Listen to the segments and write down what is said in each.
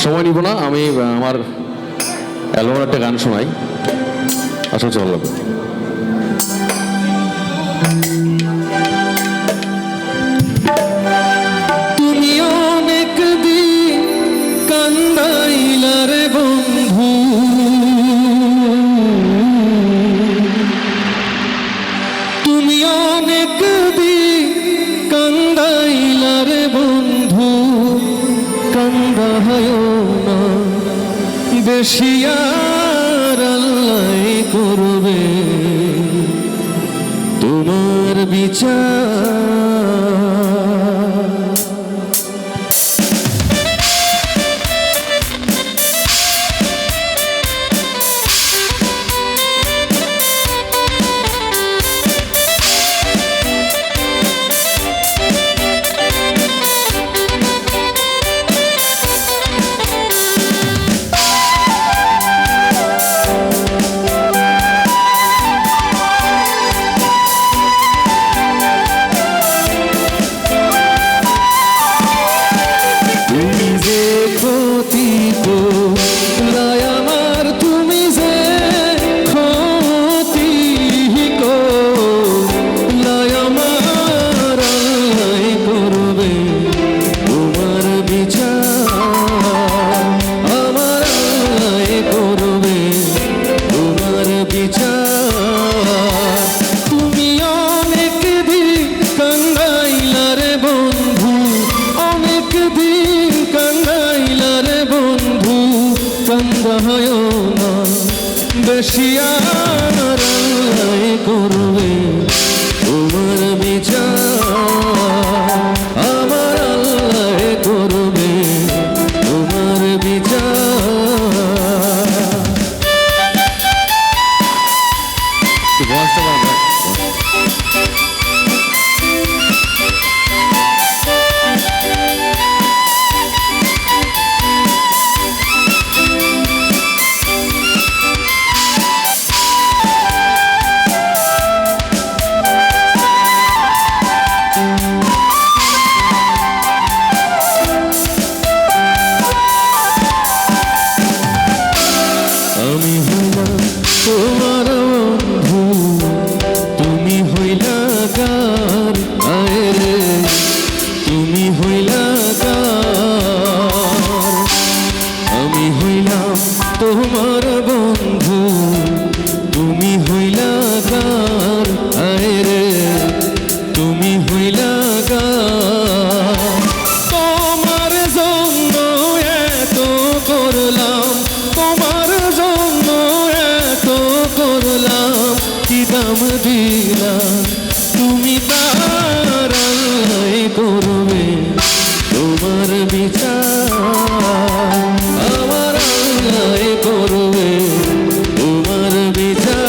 সময় নিব না, আমি আমার অ্যালবামের একটা গান শোনাই, আশা করছি ভালো লাগবে। তুমি অনেক দিন কান্দাইলা রে বন্ধু, তুমি অনেক দিন কান্দাইলা রে বন্ধু, কান্দায় না বেশি আর আল্লাহ করবে তোমার বিচার। বেশি আর আল্লাহ করবে তোমার বিচার, আমার আল্লাহ করবে তোমার বিচার। আমি হইলাম তোমার বন্ধু, তুমি হইলা কার আরে, তুমি হইলা কার। আমি হইলাম তোমার বন্ধু, তুমি হইলা কার আরে, তুমি হইলা কার। তোমার জন্য এত করলাম, তোমার জন্য এত করলাম, কি দাম দিলাম তুমি তার আল্লাহ করবে তোমার বিচার, আমার আল্লাহ করবে তোমার বিচার।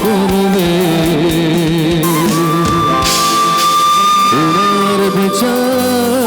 করবে তোমার বিচার